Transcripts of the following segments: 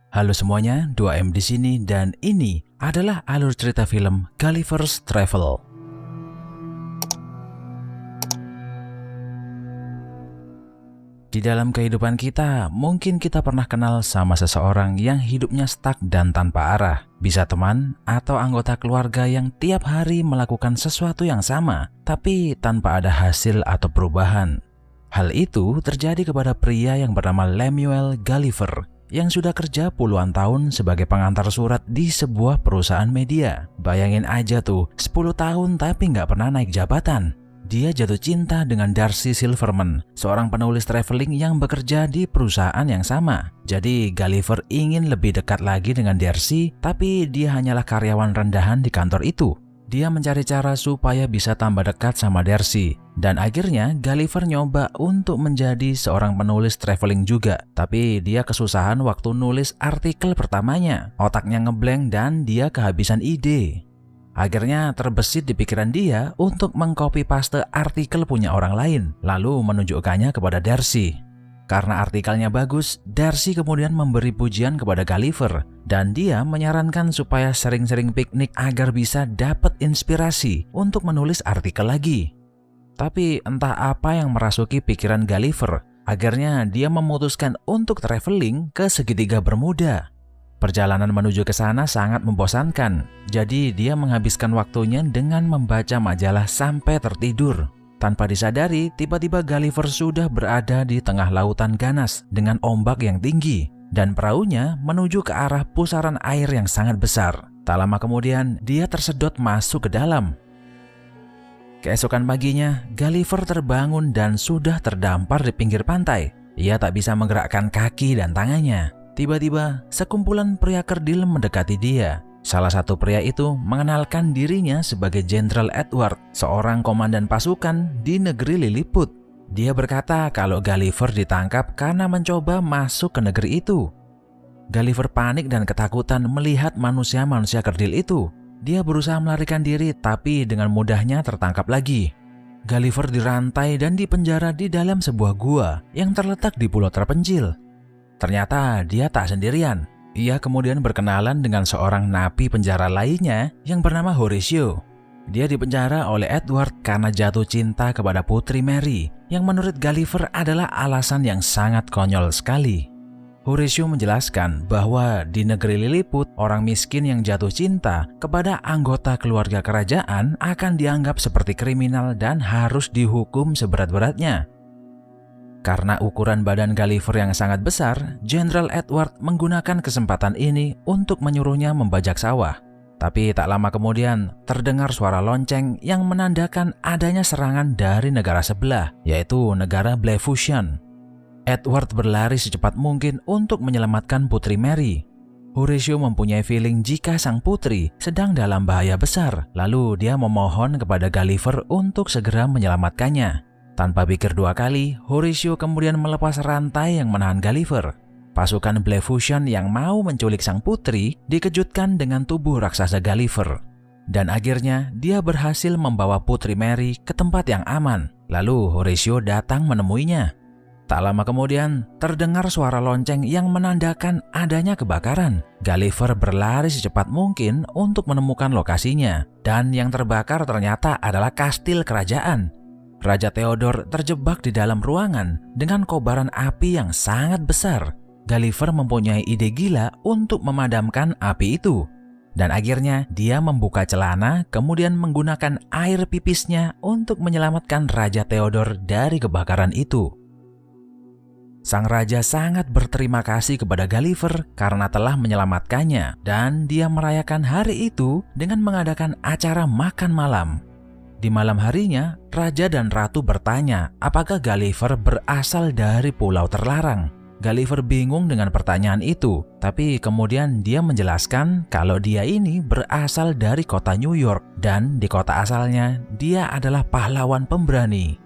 Halo semuanya, 2M di sini dan ini adalah alur cerita film Gulliver's Travel. Di dalam kehidupan kita, mungkin kita pernah kenal sama seseorang yang hidupnya stuck dan tanpa arah. Bisa teman atau anggota keluarga yang tiap hari melakukan sesuatu yang sama, tapi tanpa ada hasil atau perubahan. Hal itu terjadi kepada pria yang bernama Lemuel Gulliver, yang sudah kerja puluhan tahun sebagai pengantar surat di sebuah perusahaan media. Bayangin aja tuh, 10 tahun tapi nggak pernah naik jabatan. Dia jatuh cinta dengan Darcy Silverman, seorang penulis traveling yang bekerja di perusahaan yang sama. Jadi Gulliver ingin lebih dekat lagi dengan Darcy, tapi dia hanyalah karyawan rendahan di kantor itu. Dia mencari cara supaya bisa tambah dekat sama Darcy. Dan akhirnya Gulliver nyoba untuk menjadi seorang penulis traveling juga. Tapi dia kesusahan waktu nulis artikel pertamanya. Otaknya ngeblank dan dia kehabisan ide. Akhirnya terbesit di pikiran dia untuk mengcopy paste artikel punya orang lain, lalu menunjukkannya kepada Darcy. Karena artikelnya bagus, Darcy kemudian memberi pujian kepada Gulliver dan dia menyarankan supaya sering-sering piknik agar bisa dapat inspirasi untuk menulis artikel lagi. Tapi entah apa yang merasuki pikiran Gulliver, akhirnya dia memutuskan untuk traveling ke segitiga Bermuda. Perjalanan menuju ke sana sangat membosankan, jadi dia menghabiskan waktunya dengan membaca majalah sampai tertidur. Tanpa disadari, tiba-tiba Gulliver sudah berada di tengah lautan ganas dengan ombak yang tinggi, dan perahunya menuju ke arah pusaran air yang sangat besar. Tak lama kemudian, dia tersedot masuk ke dalam. Keesokan paginya, Gulliver terbangun dan sudah terdampar di pinggir pantai. Ia tak bisa menggerakkan kaki dan tangannya. Tiba-tiba, sekumpulan pria kerdil mendekati dia. Salah satu pria itu mengenalkan dirinya sebagai Jenderal Edward, seorang komandan pasukan di negeri Lilliput. Dia berkata kalau Gulliver ditangkap karena mencoba masuk ke negeri itu. Gulliver panik dan ketakutan melihat manusia-manusia kerdil itu. Dia berusaha melarikan diri, tapi dengan mudahnya tertangkap lagi. Gulliver dirantai dan dipenjara di dalam sebuah gua yang terletak di pulau terpencil. Ternyata dia tak sendirian. Ia kemudian berkenalan dengan seorang napi penjara lainnya yang bernama Horatio. Dia dipenjara oleh Edward karena jatuh cinta kepada Putri Mary, yang menurut Gulliver adalah alasan yang sangat konyol sekali. Horatio menjelaskan bahwa di negeri Lilliput, orang miskin yang jatuh cinta kepada anggota keluarga kerajaan akan dianggap seperti kriminal dan harus dihukum seberat-beratnya. Karena ukuran badan Gulliver yang sangat besar, Jenderal Edward menggunakan kesempatan ini untuk menyuruhnya membajak sawah. Tapi tak lama kemudian, terdengar suara lonceng yang menandakan adanya serangan dari negara sebelah, yaitu negara Blefushian. Edward berlari secepat mungkin untuk menyelamatkan Putri Mary. Horatio mempunyai feeling jika sang putri sedang dalam bahaya besar, lalu dia memohon kepada Gulliver untuk segera menyelamatkannya. Tanpa pikir dua kali, Horatio kemudian melepas rantai yang menahan Gulliver. Pasukan Blefushian yang mau menculik sang putri dikejutkan dengan tubuh raksasa Gulliver. Dan akhirnya dia berhasil membawa Putri Mary ke tempat yang aman. Lalu Horatio datang menemuinya. Tak lama kemudian, terdengar suara lonceng yang menandakan adanya kebakaran. Gulliver berlari secepat mungkin untuk menemukan lokasinya. Dan yang terbakar ternyata adalah kastil kerajaan. Raja Theodore terjebak di dalam ruangan dengan kobaran api yang sangat besar. Gulliver mempunyai ide gila untuk memadamkan api itu. Dan akhirnya dia membuka celana kemudian menggunakan air pipisnya untuk menyelamatkan Raja Theodore dari kebakaran itu. Sang raja sangat berterima kasih kepada Gulliver karena telah menyelamatkannya dan dia merayakan hari itu dengan mengadakan acara makan malam. Di malam harinya, Raja dan Ratu bertanya apakah Gulliver berasal dari pulau terlarang. Gulliver bingung dengan pertanyaan itu, tapi kemudian dia menjelaskan kalau dia ini berasal dari kota New York dan di kota asalnya dia adalah pahlawan pemberani.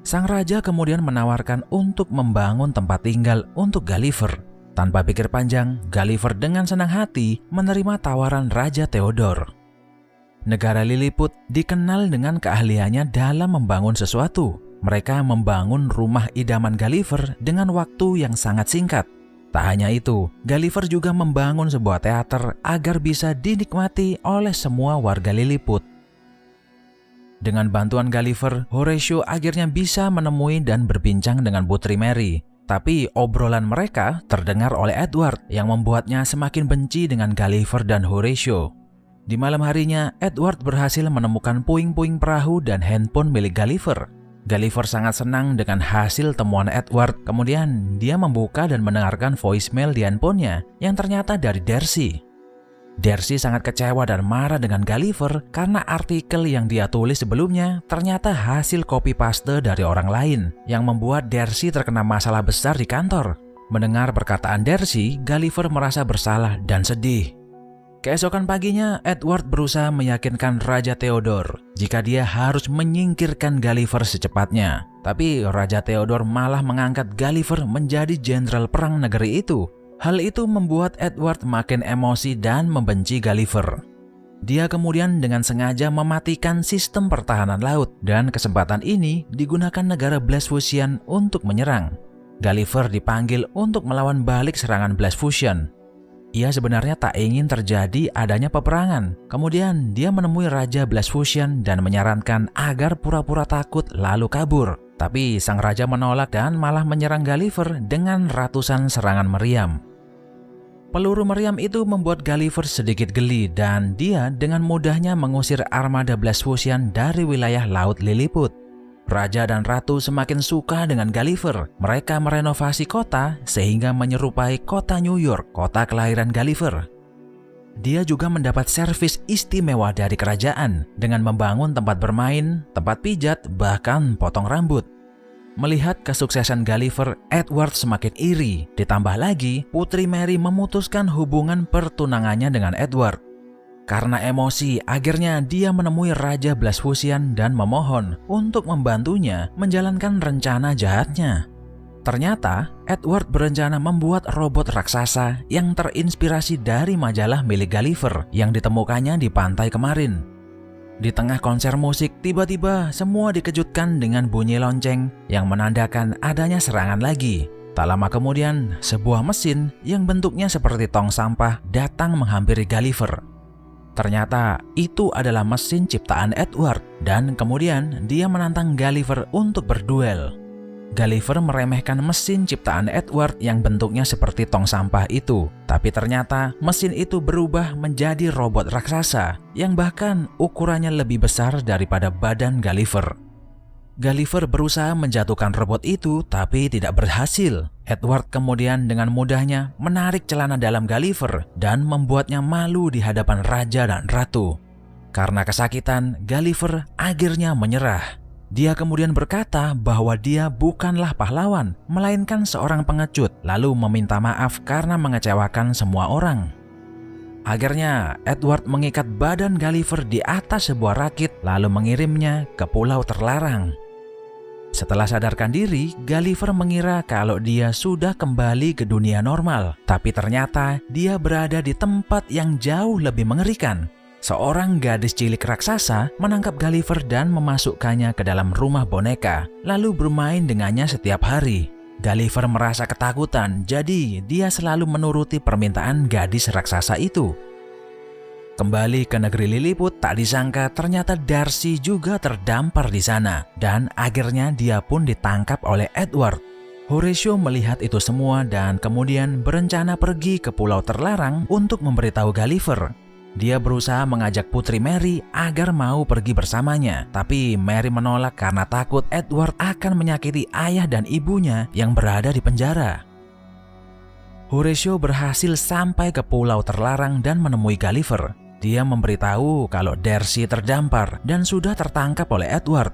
Sang raja kemudian menawarkan untuk membangun tempat tinggal untuk Gulliver. Tanpa pikir panjang, Gulliver dengan senang hati menerima tawaran Raja Theodore. Negara Lilliput dikenal dengan keahliannya dalam membangun sesuatu. Mereka membangun rumah idaman Gulliver dengan waktu yang sangat singkat. Tak hanya itu, Gulliver juga membangun sebuah teater agar bisa dinikmati oleh semua warga Lilliput. Dengan bantuan Gulliver, Horatio akhirnya bisa menemui dan berbincang dengan Putri Mary. Tapi obrolan mereka terdengar oleh Edward yang membuatnya semakin benci dengan Gulliver dan Horatio. Di malam harinya, Edward berhasil menemukan puing-puing perahu dan handphone milik Gulliver. Gulliver sangat senang dengan hasil temuan Edward. Kemudian dia membuka dan mendengarkan voicemail di handphonenya yang ternyata dari Darcy. Darcy sangat kecewa dan marah dengan Gulliver karena artikel yang dia tulis sebelumnya ternyata hasil copy paste dari orang lain yang membuat Darcy terkena masalah besar di kantor. Mendengar perkataan Darcy, Gulliver merasa bersalah dan sedih. Keesokan paginya, Edward berusaha meyakinkan Raja Theodore jika dia harus menyingkirkan Gulliver secepatnya. Tapi Raja Theodore malah mengangkat Gulliver menjadi jenderal perang negeri itu. Hal itu membuat Edward makin emosi dan membenci Gulliver. Dia kemudian dengan sengaja mematikan sistem pertahanan laut dan kesempatan ini digunakan negara Blefuscian untuk menyerang. Gulliver dipanggil untuk melawan balik serangan Blefuscian. Ia sebenarnya tak ingin terjadi adanya peperangan. Kemudian dia menemui Raja Blefuscian dan menyarankan agar pura-pura takut lalu kabur. Tapi sang raja menolak dan malah menyerang Gulliver dengan ratusan serangan meriam. Peluru meriam itu membuat Gulliver sedikit geli dan dia dengan mudahnya mengusir armada Blefuscian dari wilayah Laut Lilliput. Raja dan ratu semakin suka dengan Gulliver. Mereka merenovasi kota sehingga menyerupai kota New York, kota kelahiran Gulliver. Dia juga mendapat servis istimewa dari kerajaan dengan membangun tempat bermain, tempat pijat, bahkan potong rambut. Melihat kesuksesan Gulliver, Edward semakin iri. Ditambah lagi, Putri Mary memutuskan hubungan pertunangannya dengan Edward. Karena emosi, akhirnya dia menemui Raja Blefuscian dan memohon untuk membantunya menjalankan rencana jahatnya. Ternyata, Edward berencana membuat robot raksasa yang terinspirasi dari majalah milik Gulliver yang ditemukannya di pantai kemarin. Di tengah konser musik, tiba-tiba semua dikejutkan dengan bunyi lonceng yang menandakan adanya serangan lagi. Tak lama kemudian, sebuah mesin yang bentuknya seperti tong sampah datang menghampiri Gulliver. Ternyata itu adalah mesin ciptaan Edward dan kemudian dia menantang Gulliver untuk berduel. Gulliver meremehkan mesin ciptaan Edward yang bentuknya seperti tong sampah itu. Tapi ternyata mesin itu berubah menjadi robot raksasa yang bahkan ukurannya lebih besar daripada badan Gulliver. Gulliver berusaha menjatuhkan robot itu tapi tidak berhasil. Edward kemudian dengan mudahnya menarik celana dalam Gulliver dan membuatnya malu di hadapan raja dan ratu. Karena kesakitan, Gulliver akhirnya menyerah. Dia kemudian berkata bahwa dia bukanlah pahlawan, melainkan seorang pengecut, lalu meminta maaf karena mengecewakan semua orang. Akhirnya, Edward mengikat badan Gulliver di atas sebuah rakit lalu mengirimnya ke pulau terlarang. Setelah sadarkan diri, Gulliver mengira kalau dia sudah kembali ke dunia normal. Tapi ternyata dia berada di tempat yang jauh lebih mengerikan. Seorang gadis cilik raksasa menangkap Gulliver dan memasukkannya ke dalam rumah boneka, lalu bermain dengannya setiap hari. Gulliver merasa ketakutan, jadi dia selalu menuruti permintaan gadis raksasa itu. Kembali ke negeri Lilliput, tak disangka ternyata Darcy juga terdampar di sana dan akhirnya dia pun ditangkap oleh Edward. Horatio melihat itu semua dan kemudian berencana pergi ke pulau terlarang untuk memberitahu Gulliver. Dia berusaha mengajak Putri Mary agar mau pergi bersamanya, tapi Mary menolak karena takut Edward akan menyakiti ayah dan ibunya yang berada di penjara. Horatio berhasil sampai ke pulau terlarang dan menemui Gulliver. Dia memberitahu kalau Darcy terdampar dan sudah tertangkap oleh Edward.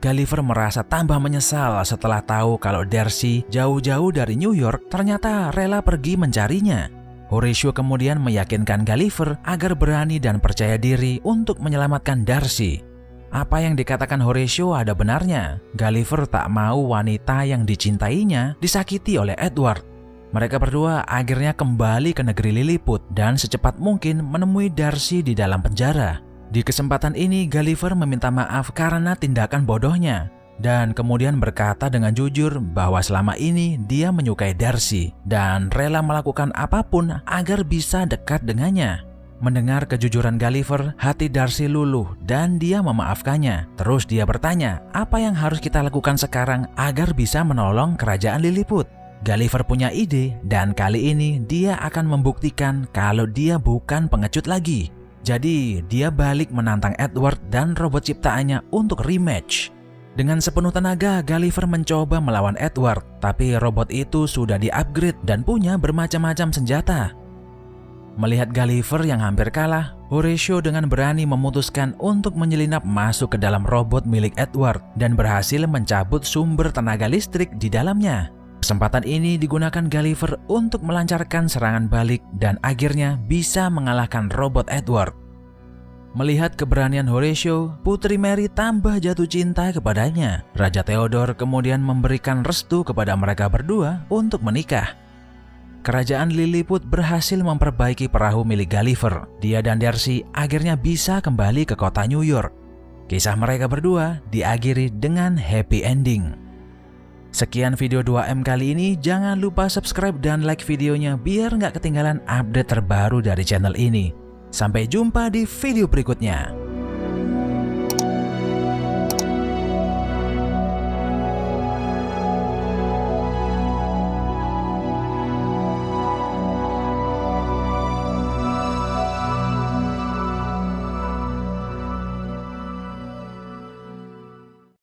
Gulliver merasa tambah menyesal setelah tahu kalau Darcy jauh-jauh dari New York ternyata rela pergi mencarinya. Horatio kemudian meyakinkan Gulliver agar berani dan percaya diri untuk menyelamatkan Darcy. Apa yang dikatakan Horatio ada benarnya. Gulliver tak mau wanita yang dicintainya disakiti oleh Edward. Mereka berdua akhirnya kembali ke negeri Lilliput dan secepat mungkin menemui Darcy di dalam penjara. Di kesempatan ini Gulliver meminta maaf karena tindakan bodohnya. dan kemudian berkata dengan jujur bahwa selama ini dia menyukai Darcy dan rela melakukan apapun agar bisa dekat dengannya. Mendengar kejujuran Gulliver, hati Darcy luluh dan dia memaafkannya. Terus dia bertanya, apa yang harus kita lakukan sekarang agar bisa menolong kerajaan Lilliput? Gulliver punya ide dan kali ini dia akan membuktikan kalau dia bukan pengecut lagi. Jadi dia balik menantang Edward dan robot ciptaannya untuk rematch. Dengan sepenuh tenaga, Gulliver mencoba melawan Edward, tapi robot itu sudah di-upgrade dan punya bermacam-macam senjata. Melihat Gulliver yang hampir kalah, Horatio dengan berani memutuskan untuk menyelinap masuk ke dalam robot milik Edward dan berhasil mencabut sumber tenaga listrik di dalamnya. Kesempatan ini digunakan Gulliver untuk melancarkan serangan balik dan akhirnya bisa mengalahkan robot Edward. Melihat keberanian Horatio, Putri Mary tambah jatuh cinta kepadanya. Raja Theodore kemudian memberikan restu kepada mereka berdua untuk menikah. Kerajaan Lilliput berhasil memperbaiki perahu milik Gulliver. Dia dan Darcy akhirnya bisa kembali ke kota New York. Kisah mereka berdua diakhiri dengan happy ending. Sekian video 2M kali ini, jangan lupa subscribe dan like videonya biar nggak ketinggalan update terbaru dari channel ini. Sampai jumpa di video berikutnya.